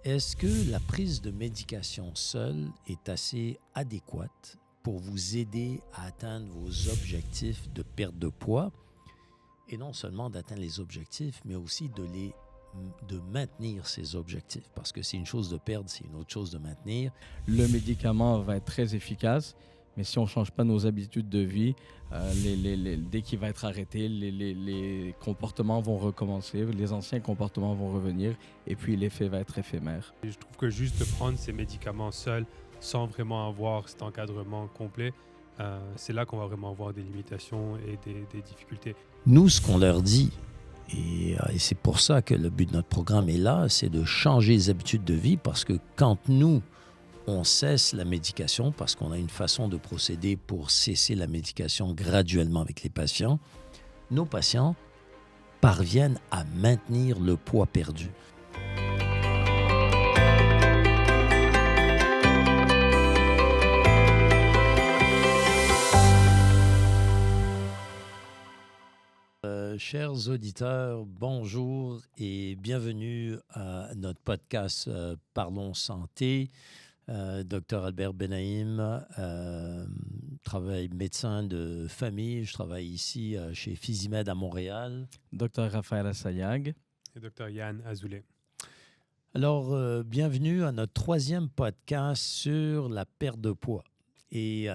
Est-ce que la prise de médication seule est assez adéquate pour vous aider à atteindre vos objectifs de perte de poids et non seulement d'atteindre les objectifs, mais aussi de maintenir ces objectifs? Parce que c'est une chose de perdre, c'est une autre chose de maintenir. Le médicament va être très efficace, mais si on ne change pas nos habitudes de vie, dès qu'il va être arrêté, les comportements vont recommencer, les anciens comportements vont revenir, et puis l'effet va être éphémère. Je trouve que juste de prendre ces médicaments seuls, sans vraiment avoir cet encadrement complet, c'est là qu'on va vraiment avoir des limitations et des difficultés. Nous, ce qu'on leur dit, et c'est pour ça que le but de notre programme est là, c'est de changer les habitudes de vie, parce que quand nous, on cesse la médication, parce qu'on a une façon de procéder pour cesser la médication graduellement avec les patients, nos patients parviennent à maintenir le poids perdu. Chers auditeurs, bonjour et bienvenue à notre podcast Parlons Santé. Dr Albert Benaïm, médecin de famille. Je travaille ici chez Physimed à Montréal. Dr Raphaël Assayag. Et Dr Yann Azoulay. Alors, bienvenue à notre troisième podcast sur la perte de poids. Et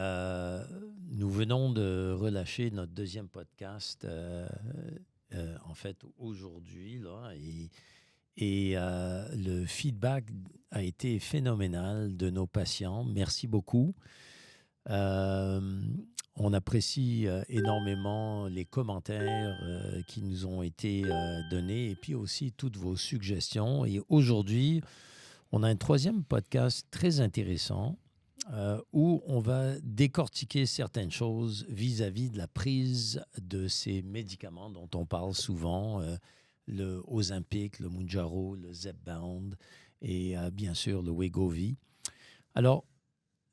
nous venons de relâcher notre deuxième podcast, en fait, aujourd'hui, là, et le feedback a été phénoménal de nos patients. Merci beaucoup. On apprécie énormément les commentaires qui nous ont été donnés et puis aussi toutes vos suggestions. Et aujourd'hui, on a un troisième podcast très intéressant où on va décortiquer certaines choses vis-à-vis de la prise de ces médicaments dont on parle souvent, le Ozempic, le Mounjaro, le Zepbound et bien sûr le Wegovy. Alors,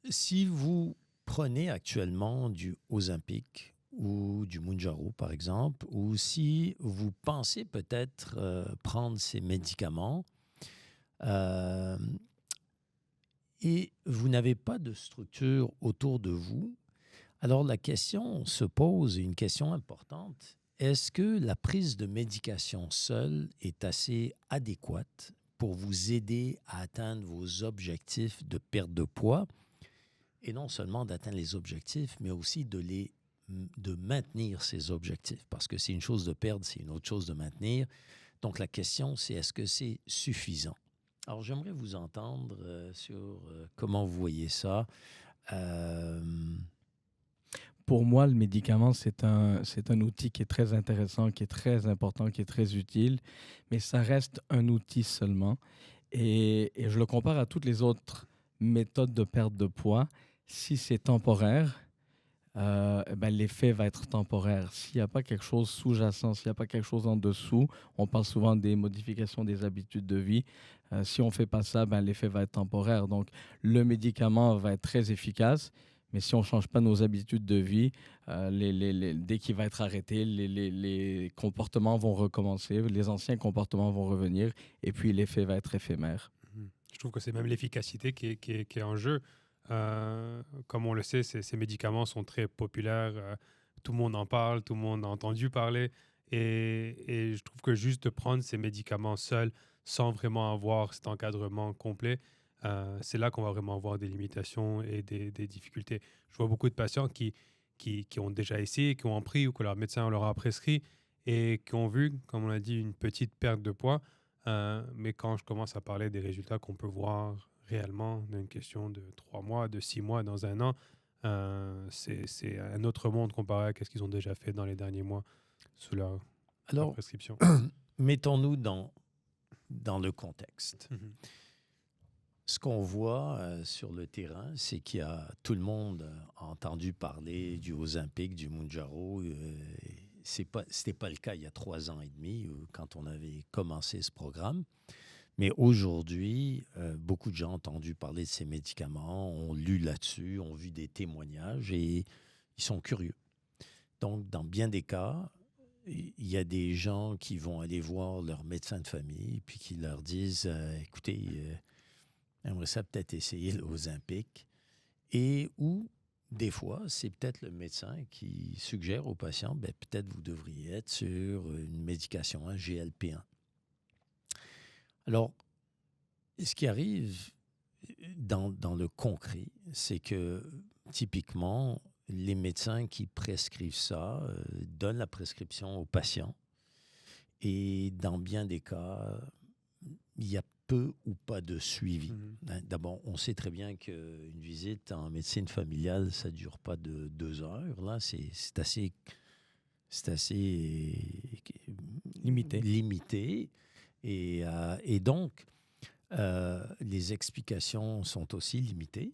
si vous prenez actuellement du Ozempic ou du Mounjaro, par exemple, ou si vous pensez peut-être prendre ces médicaments, et vous n'avez pas de structure autour de vous, alors la question se pose, une question importante. Est-ce que la prise de médication seule est assez adéquate pour vous aider à atteindre vos objectifs de perte de poids et non seulement d'atteindre les objectifs, mais aussi de maintenir ces objectifs? Parce que c'est une chose de perdre, c'est une autre chose de maintenir. Donc la question, c'est est-ce que c'est suffisant? Alors, j'aimerais vous entendre sur comment vous voyez ça. Pour moi, le médicament, c'est un outil qui est très intéressant, qui est très important, qui est très utile, mais ça reste un outil seulement. Et je le compare à toutes les autres méthodes de perte de poids. Si c'est temporaire, l'effet va être temporaire. S'il n'y a pas quelque chose sous-jacent, s'il n'y a pas quelque chose en dessous, on parle souvent des modifications des habitudes de vie. Si on ne fait pas ça, l'effet va être temporaire. Donc, le médicament va être très efficace, mais si on ne change pas nos habitudes de vie, dès qu'il va être arrêté, les comportements vont recommencer, les anciens comportements vont revenir, et puis l'effet va être éphémère. Je trouve que c'est même l'efficacité qui est en jeu. Comme on le sait, ces médicaments sont très populaires. Tout le monde en parle, tout le monde a entendu parler. Et je trouve que juste de prendre ces médicaments seuls, sans vraiment avoir cet encadrement complet, c'est là qu'on va vraiment avoir des limitations et des difficultés. Je vois beaucoup de patients qui ont déjà essayé, qui ont pris ou que leur médecin leur a prescrit et qui ont vu, comme on l'a dit, une petite perte de poids. Mais quand je commence à parler des résultats qu'on peut voir réellement d'une question de 3 mois, de 6 mois, dans un an, c'est un autre monde comparé à ce qu'ils ont déjà fait dans les derniers mois sous leur prescription. Mettons-nous dans le contexte. Mm-hmm. Ce qu'on voit sur le terrain, c'est qu'il y a tout le monde a entendu parler du Ozempic, du Mounjaro. C'était pas le cas il y a 3 ans et demi quand on avait commencé ce programme. Mais aujourd'hui, beaucoup de gens ont entendu parler de ces médicaments, ont lu là-dessus, ont vu des témoignages et ils sont curieux. Donc, dans bien des cas, il y a des gens qui vont aller voir leur médecin de famille puis qui leur disent « Écoutez, aimerait ça peut-être essayer l'Ozempic. Et ou, des fois, c'est peut-être le médecin qui suggère au patient, ben, peut-être vous devriez être sur une médication, un GLP-1. Alors, ce qui arrive dans le concret, c'est que typiquement, les médecins qui prescrivent ça donnent la prescription au patient. Et dans bien des cas, il y a peu ou pas de suivi. D'abord, on sait très bien qu'une visite en médecine familiale, ça ne dure pas de 2 heures. Là, c'est assez limité. Et donc, les explications sont aussi limitées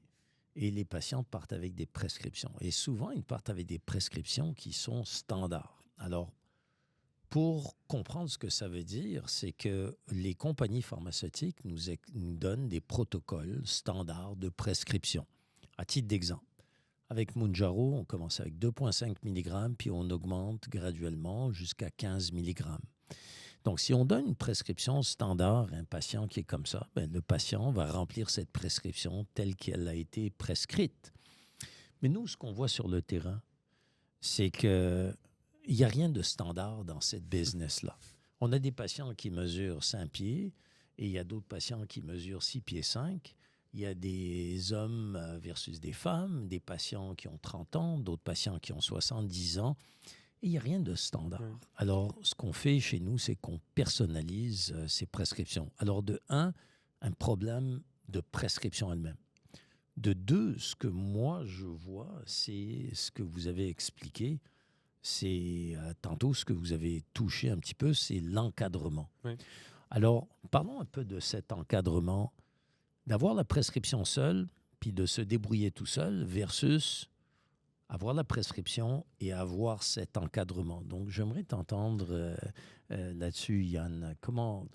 et les patients partent avec des prescriptions. Et souvent, ils partent avec des prescriptions qui sont standards. Alors, pour comprendre ce que ça veut dire, c'est que les compagnies pharmaceutiques nous donnent des protocoles standards de prescription. À titre d'exemple, avec Mounjaro, on commence avec 2,5 mg, puis on augmente graduellement jusqu'à 15 mg. Donc, si on donne une prescription standard à un patient qui est comme ça, ben, le patient va remplir cette prescription telle qu'elle a été prescrite. Mais nous, ce qu'on voit sur le terrain, c'est qu'il n'y a rien de standard dans cette business-là. On a des patients qui mesurent 5 pieds et il y a d'autres patients qui mesurent 6 pieds 5. Il y a des hommes versus des femmes, des patients qui ont 30 ans, d'autres patients qui ont 70 ans. Et il n'y a rien de standard. Alors, ce qu'on fait chez nous, c'est qu'on personnalise ces prescriptions. Alors, de un problème de prescription elle-même. De deux, ce que moi, je vois, c'est ce que vous avez expliqué. C'est tantôt ce que vous avez touché un petit peu, c'est l'encadrement. Oui. Alors, parlons un peu de cet encadrement, d'avoir la prescription seule, puis de se débrouiller tout seul, versus avoir la prescription et avoir cet encadrement. Donc, j'aimerais t'entendre là-dessus, Yann. Comment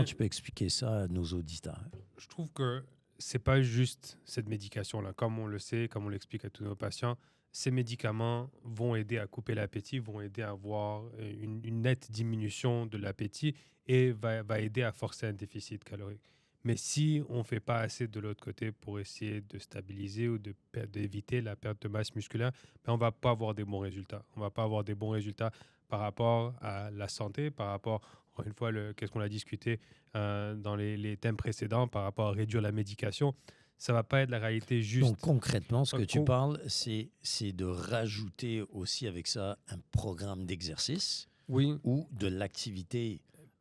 tu peux expliquer ça à nos auditeurs? Je trouve que c'est pas juste cette médication-là. Comme on le sait, comme on l'explique à tous nos patients, ces médicaments vont aider à couper l'appétit, vont aider à avoir une nette diminution de l'appétit et va aider à forcer un déficit calorique. Mais si on ne fait pas assez de l'autre côté pour essayer de stabiliser ou d'éviter la perte de masse musculaire, ben on ne va pas avoir des bons résultats. On ne va pas avoir des bons résultats par rapport à la santé, par rapport, encore une fois, qu'est-ce qu'on a discuté dans les thèmes précédents, par rapport à réduire la médication. Ça ne va pas être la réalité juste. Donc, concrètement, ce que tu parles, c'est de rajouter aussi avec ça un programme d'exercice ou de l'activité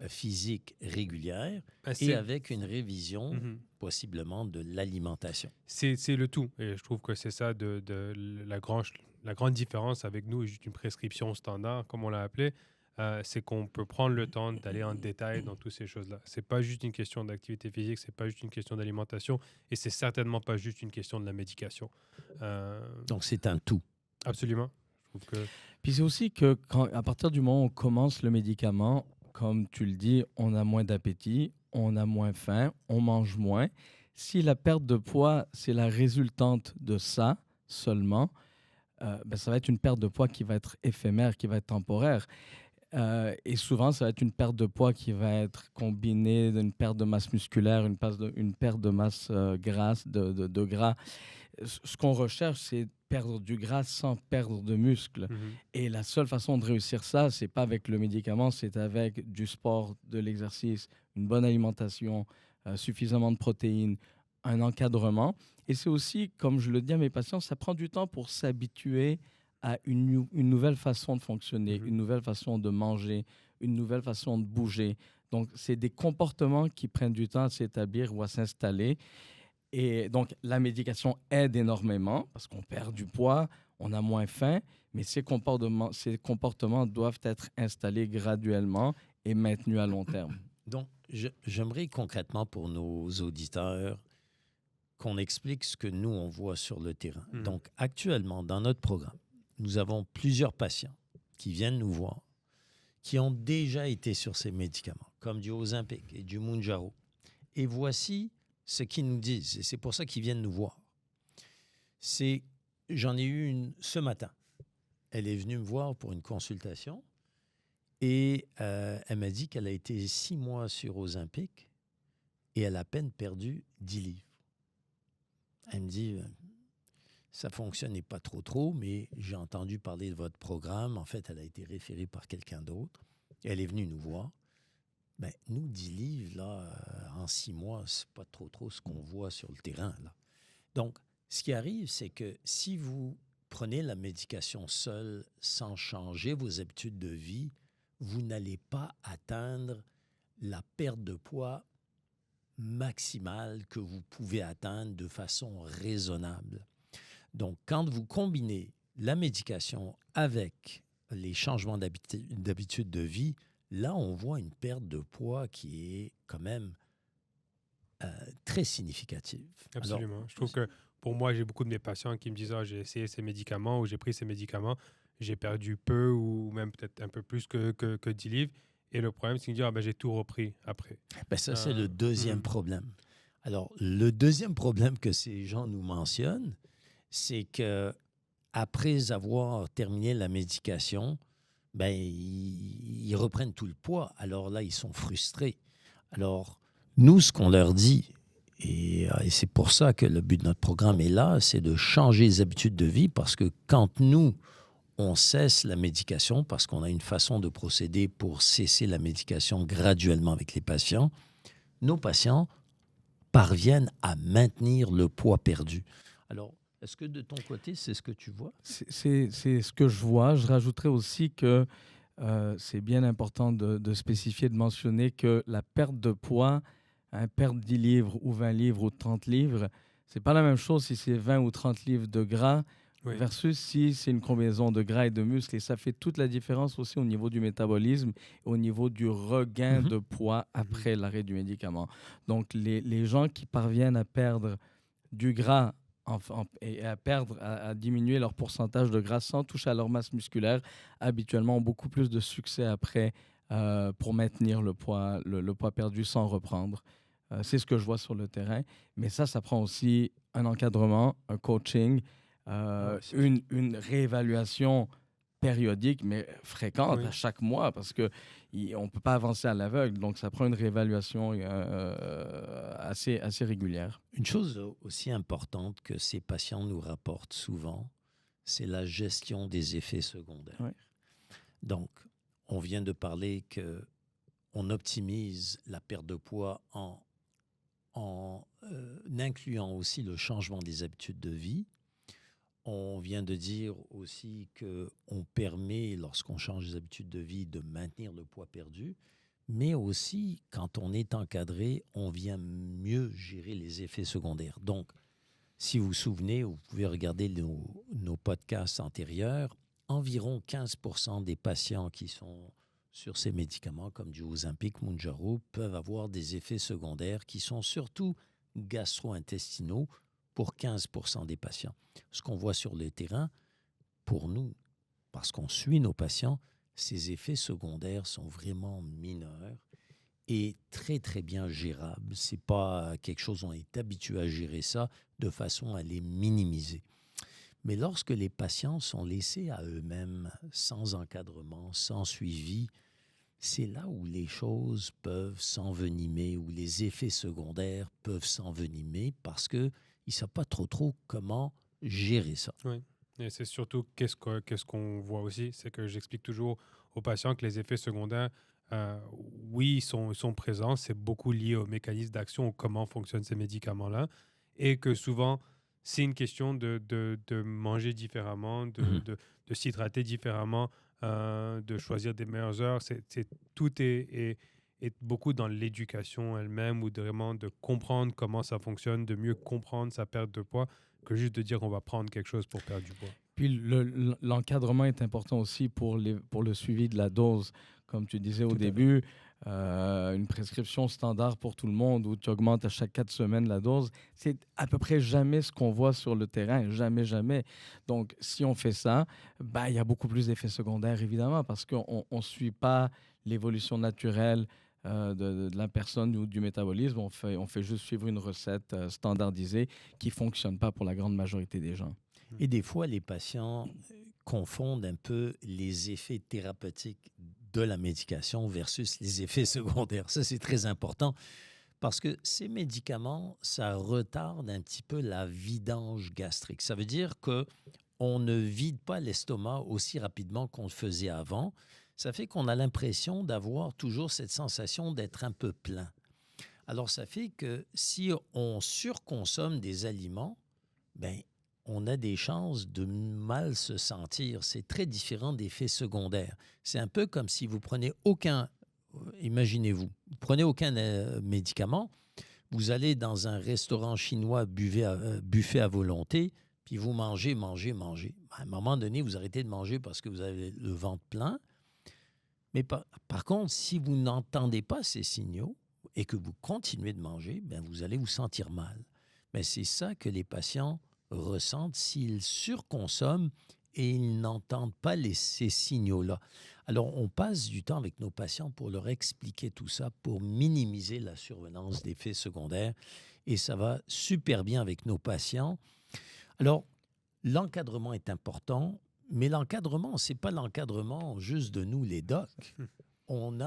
physique régulière et avec une révision possiblement de l'alimentation. C'est le tout. Et je trouve que c'est ça la grande différence avec nous, juste une prescription standard, comme on l'a appelé, c'est qu'on peut prendre le temps d'aller en détail dans toutes ces choses-là. C'est pas juste une question d'activité physique, c'est pas juste une question d'alimentation et c'est certainement pas juste une question de la médication. Donc, c'est un tout. Absolument. Je trouve que... Puis c'est aussi que à partir du moment où on commence le médicament, comme tu le dis, on a moins d'appétit, on a moins faim, on mange moins. Si la perte de poids, c'est la résultante de ça seulement, ben ça va être une perte de poids qui va être éphémère, qui va être temporaire. Et souvent, ça va être une perte de poids qui va être combinée d'une perte de masse musculaire, une perte de masse grasse, de gras. Ce qu'on recherche, c'est perdre du gras sans perdre de muscle. Et la seule façon de réussir ça, c'est pas avec le médicament, c'est avec du sport, de l'exercice, une bonne alimentation, suffisamment de protéines, un encadrement. Et c'est aussi, comme je le dis à mes patients, ça prend du temps pour s'habituer à une nouvelle façon de fonctionner, une nouvelle façon de manger, une nouvelle façon de bouger. Donc, c'est des comportements qui prennent du temps à s'établir ou à s'installer. Et donc, la médication aide énormément parce qu'on perd du poids, on a moins faim, mais ces comportements doivent être installés graduellement et maintenus à long terme. Donc, j'aimerais concrètement pour nos auditeurs qu'on explique ce que nous, on voit sur le terrain. Donc, actuellement, dans notre programme, nous avons plusieurs patients qui viennent nous voir, qui ont déjà été sur ces médicaments, comme du Ozempic et du Mounjaro. Et voici ce qu'ils nous disent, et c'est pour ça qu'ils viennent nous voir. J'en ai eu une ce matin. Elle est venue me voir pour une consultation et elle m'a dit qu'elle a été 6 mois sur Ozempic et elle a à peine perdu 10 livres. Elle me dit, ça ne fonctionnait pas trop, mais j'ai entendu parler de votre programme. En fait, elle a été référée par quelqu'un d'autre. Elle est venue nous voir. Ben, nous, 10 livres, là, en 6 mois, c'est pas trop ce qu'on voit sur le terrain, là. Donc, ce qui arrive, c'est que si vous prenez la médication seule sans changer vos habitudes de vie, vous n'allez pas atteindre la perte de poids maximale que vous pouvez atteindre de façon raisonnable. Donc, quand vous combinez la médication avec les changements d'habitude de vie, là, on voit une perte de poids qui est quand même très significative. Absolument. Alors, je trouve que pour moi, j'ai beaucoup de mes patients qui me disent j'ai essayé ces médicaments ou j'ai pris ces médicaments, j'ai perdu peu ou même peut-être un peu plus que 10 livres. Et le problème, c'est qu'ils me disent j'ai tout repris après. Ben ça, c'est le deuxième problème. Alors, le deuxième problème que ces gens nous mentionnent, c'est que après avoir terminé la médication, ben, ils reprennent tout le poids. Alors là, ils sont frustrés. Alors, nous, ce qu'on leur dit, et c'est pour ça que le but de notre programme est là, c'est de changer les habitudes de vie parce que quand nous, on cesse la médication, parce qu'on a une façon de procéder pour cesser la médication graduellement avec les patients, nos patients parviennent à maintenir le poids perdu. Alors, est-ce que de ton côté, c'est ce que tu vois? C'est ce que je vois. Je rajouterais aussi que c'est bien important de spécifier, de mentionner que la perte de poids, perdre 10 livres ou 20 livres ou 30 livres, c'est pas la même chose si c'est 20 ou 30 livres de gras versus si c'est une combinaison de gras et de muscles. Et ça fait toute la différence aussi au niveau du métabolisme, au niveau du regain de poids après l'arrêt du médicament. Donc, les gens qui parviennent à perdre du gras et à diminuer leur pourcentage de gras sans toucher à leur masse musculaire, habituellement ont beaucoup plus de succès après pour maintenir le poids perdu sans reprendre. C'est ce que je vois sur le terrain. Mais ça prend aussi un encadrement, un coaching, une réévaluation périodique, mais fréquente, à chaque mois, parce qu'on ne peut pas avancer à l'aveugle. Donc, ça prend une réévaluation assez régulière. Une chose aussi importante que ces patients nous rapportent souvent, c'est la gestion des effets secondaires. Oui. Donc, on vient de parler qu'on optimise la perte de poids en incluant aussi le changement des habitudes de vie. On vient de dire aussi qu'on permet, lorsqu'on change les habitudes de vie, de maintenir le poids perdu, mais aussi, quand on est encadré, on vient mieux gérer les effets secondaires. Donc, si vous vous souvenez, vous pouvez regarder nos podcasts antérieurs, environ 15% des patients qui sont sur ces médicaments, comme du Ozempic, Mounjaro, peuvent avoir des effets secondaires qui sont surtout gastro-intestinaux, pour 15% des patients. Ce qu'on voit sur le terrain, pour nous, parce qu'on suit nos patients, ces effets secondaires sont vraiment mineurs et très, très bien gérables. Ce n'est pas quelque chose, on est habitué à gérer ça de façon à les minimiser. Mais lorsque les patients sont laissés à eux-mêmes, sans encadrement, sans suivi, c'est là où les choses peuvent s'envenimer, où les effets secondaires peuvent s'envenimer parce qu'ils ne savent pas trop comment gérer ça. Oui, et c'est surtout qu'est-ce qu'on voit aussi, c'est que j'explique toujours aux patients que les effets secondaires, oui, ils sont présents, c'est beaucoup lié au mécanisme d'action, ou comment fonctionnent ces médicaments-là, et que souvent, c'est une question de manger différemment, de s'hydrater différemment, de choisir des meilleures heures. Tout est beaucoup dans l'éducation elle-même, ou vraiment de comprendre comment ça fonctionne, de mieux comprendre sa perte de poids, que juste de dire qu'on va prendre quelque chose pour perdre du poids. Puis l'encadrement est important aussi pour le suivi de la dose. Comme tu disais au début, une prescription standard pour tout le monde où tu augmentes à chaque 4 semaines la dose, c'est à peu près jamais ce qu'on voit sur le terrain, jamais. Donc, si on fait ça, il y a beaucoup plus d'effets secondaires, évidemment, parce qu'on ne suit pas l'évolution naturelle de la personne ou du métabolisme. On fait juste suivre une recette standardisée qui ne fonctionne pas pour la grande majorité des gens. Et des fois, les patients confondent un peu les effets thérapeutiques de la médication versus les effets secondaires. Ça, c'est très important Parce que ces médicaments, ça retarde un petit peu la vidange gastrique. Ça veut dire qu'on ne vide pas l'estomac aussi rapidement qu'on le faisait avant. Ça fait qu'on a l'impression d'avoir toujours cette sensation d'être un peu plein. Alors, ça fait que si on surconsomme des aliments, ben, on a des chances de mal se sentir. C'est très différent d'effets secondaires. C'est un peu comme si vous prenez aucun, imaginez-vous, vous prenez aucun médicament, vous allez dans un restaurant chinois buffet à volonté, puis vous mangez. À un moment donné, vous arrêtez de manger parce que vous avez le ventre plein. Mais par contre, si vous n'entendez pas ces signaux et que vous continuez de manger, ben vous allez vous sentir mal. Mais c'est ça que les patients ressentent s'ils surconsomment et ils n'entendent pas ces signaux-là. Alors, on passe du temps avec nos patients pour leur expliquer tout ça, pour minimiser la survenance d'effets secondaires. Et ça va super bien avec nos patients. Alors, l'encadrement est important, mais l'encadrement, ce n'est pas l'encadrement juste de nous, les docs. On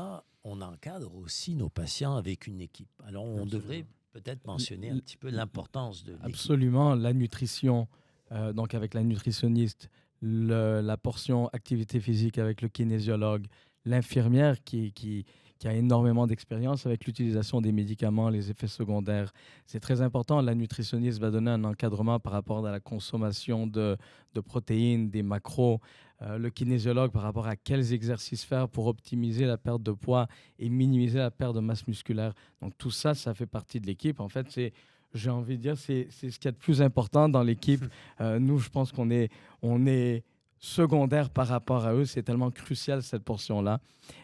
encadre aussi nos patients avec une équipe. Alors, on devrait peut-être mentionner un petit peu l'importance de l'équipe. Absolument, la nutrition, donc avec la nutritionniste, la portion activité physique avec le kinésiologue, l'infirmière qui a énormément d'expérience avec l'utilisation des médicaments, les effets secondaires. C'est très important. La nutritionniste va donner un encadrement par rapport à la consommation de protéines, des macros. Le kinésiologue par rapport à quels exercices faire pour optimiser la perte de poids et minimiser la perte de masse musculaire. Donc tout ça, ça fait partie de l'équipe. En fait, j'ai envie de dire, c'est ce qu'il y a de plus important dans l'équipe. Nous, je pense qu'on est secondaire par rapport à eux. C'est tellement crucial, cette portion-là.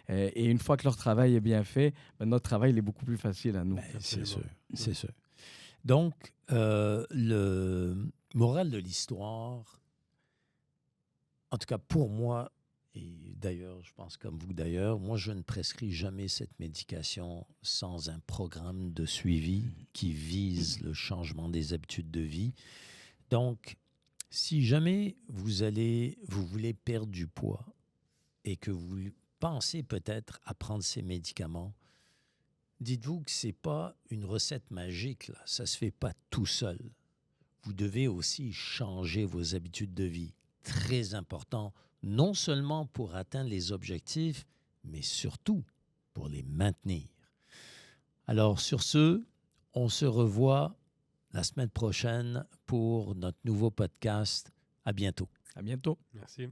Et une fois que leur travail est bien fait, notre travail il est beaucoup plus facile à nous. C'est sûr, c'est sûr. Donc, le moral de l'histoire, en tout cas pour moi, et d'ailleurs, je pense comme vous d'ailleurs, moi, je ne prescris jamais cette médication sans un programme de suivi qui vise le changement des habitudes de vie. Donc, si jamais vous voulez perdre du poids et que vous pensez peut-être à prendre ces médicaments, dites-vous que ce n'est pas une recette magique, là. Ça ne se fait pas tout seul. Vous devez aussi changer vos habitudes de vie. Très important, non seulement pour atteindre les objectifs, mais surtout pour les maintenir. Alors, sur ce, on se revoit la semaine prochaine pour notre nouveau podcast. À bientôt. À bientôt. Merci.